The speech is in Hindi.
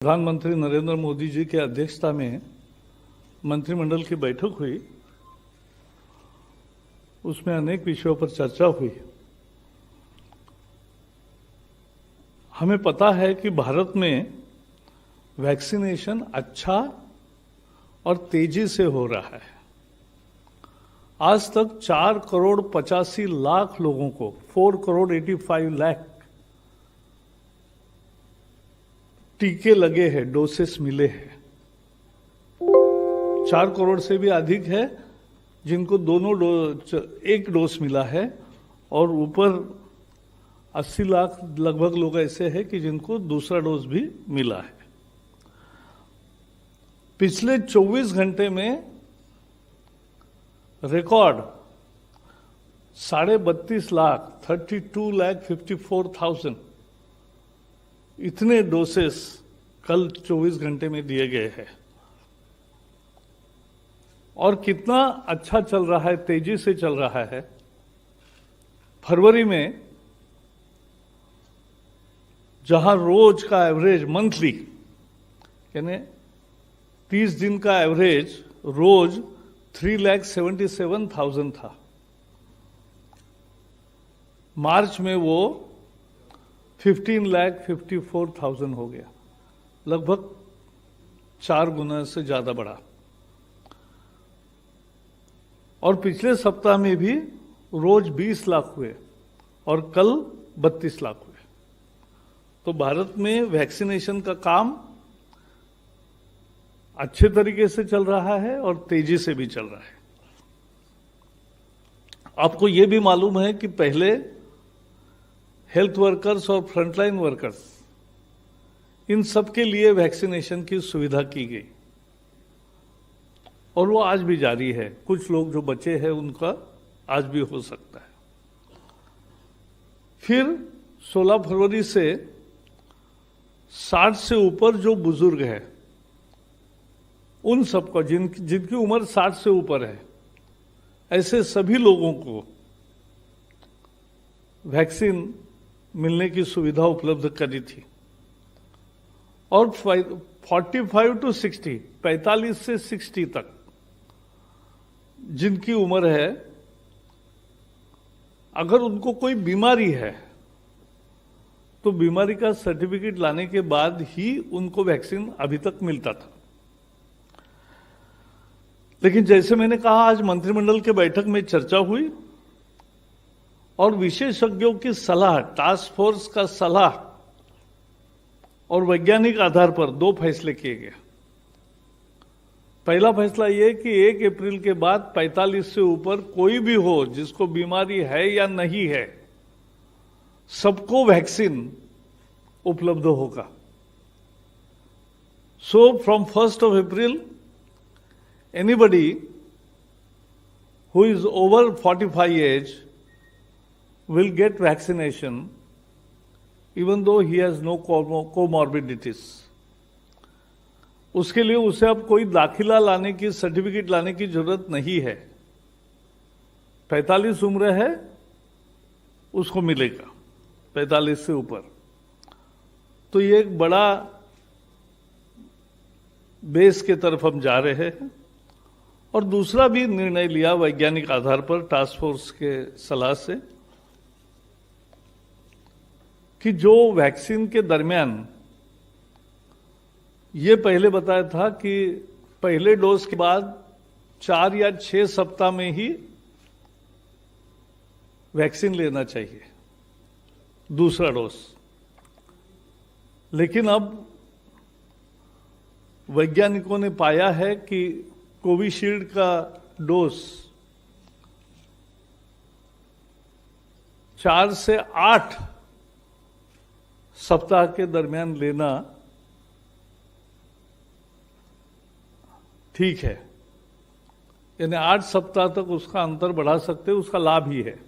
प्रधानमंत्री नरेंद्र मोदी जी की अध्यक्षता में मंत्रिमंडल की बैठक हुई। उसमें अनेक विषयों पर चर्चा हुई। हमें पता है कि भारत में वैक्सीनेशन अच्छा और तेजी से हो रहा है। आज तक 4,85,00,000 लोगों को 4,85,00,000 टीके लगे हैं, डोसेस मिले हैं। 4 करोड़ से भी अधिक है जिनको एक डोज मिला है, और ऊपर 80 लाख लगभग लोग ऐसे हैं कि जिनको दूसरा डोज भी मिला है। पिछले 24 घंटे में रिकॉर्ड 32.5 लाख 32,54,000 इतने डोसेस कल 24 घंटे में दिए गए हैं। और कितना अच्छा चल रहा है, तेजी से चल रहा है। फरवरी में जहां रोज का एवरेज मंथली यानी 30 दिन का एवरेज रोज 3,77,000 था, मार्च में वो 15,54,000 हो गया, लगभग 4 गुना से ज्यादा बढ़ा। और पिछले सप्ताह में भी रोज 20 लाख हुए और कल 32 लाख हुए। तो भारत में वैक्सीनेशन का काम अच्छे तरीके से चल रहा है और तेजी से भी चल रहा है। आपको यह भी मालूम है कि पहले हेल्थ वर्कर्स और फ्रंटलाइन वर्कर्स, इन सब के लिए वैक्सीनेशन की सुविधा की गई और वो आज भी जारी है। कुछ लोग जो बचे हैं उनका आज भी हो सकता है। फिर 16 फरवरी से 60 से ऊपर जो बुजुर्ग है उन सबको, जिनकी उम्र 60 से ऊपर है, ऐसे सभी लोगों को वैक्सीन मिलने की सुविधा उपलब्ध करी थी। और 45 टू 60, 45 से 60 तक जिनकी उम्र है, अगर उनको कोई बीमारी है तो बीमारी का सर्टिफिकेट लाने के बाद ही उनको वैक्सीन अभी तक मिलता था। लेकिन जैसे मैंने कहा, आज मंत्रिमंडल के बैठक में चर्चा हुई और विशेषज्ञों की सलाह, टास्क फोर्स का सलाह और वैज्ञानिक आधार पर 2 फैसले किए गए। पहला फैसला यह कि 1 अप्रैल के बाद 45 से ऊपर कोई भी हो जिसको बीमारी है या नहीं है, सबको वैक्सीन उपलब्ध होगा। So from 1st of April, anybody who is over 45 age will get vaccination even though he has no comorbidities. उसके लिए उसे अब कोई दाखिला लाने की, सर्टिफिकेट लाने की जरूरत नहीं है। 45 उम्र है उसको मिलेगा, 45 से ऊपर। तो ये एक बड़ा बेस के तरफ हम जा रहे हैं। और दूसरा भी निर्णय लिया वैज्ञानिक आधार पर टास्क फोर्स के सलाह से कि जो वैक्सीन के दरमियान ये पहले बताया था कि पहले डोज के बाद 4 या 6 सप्ताह में ही वैक्सीन लेना चाहिए, दूसरा डोज। लेकिन अब वैज्ञानिकों ने पाया है कि कोविशील्ड का डोज 4 से 8 सप्ताह के दरमियान लेना ठीक है, यानी 8 सप्ताह तक उसका अंतर बढ़ा सकते, उसका लाभ ही है।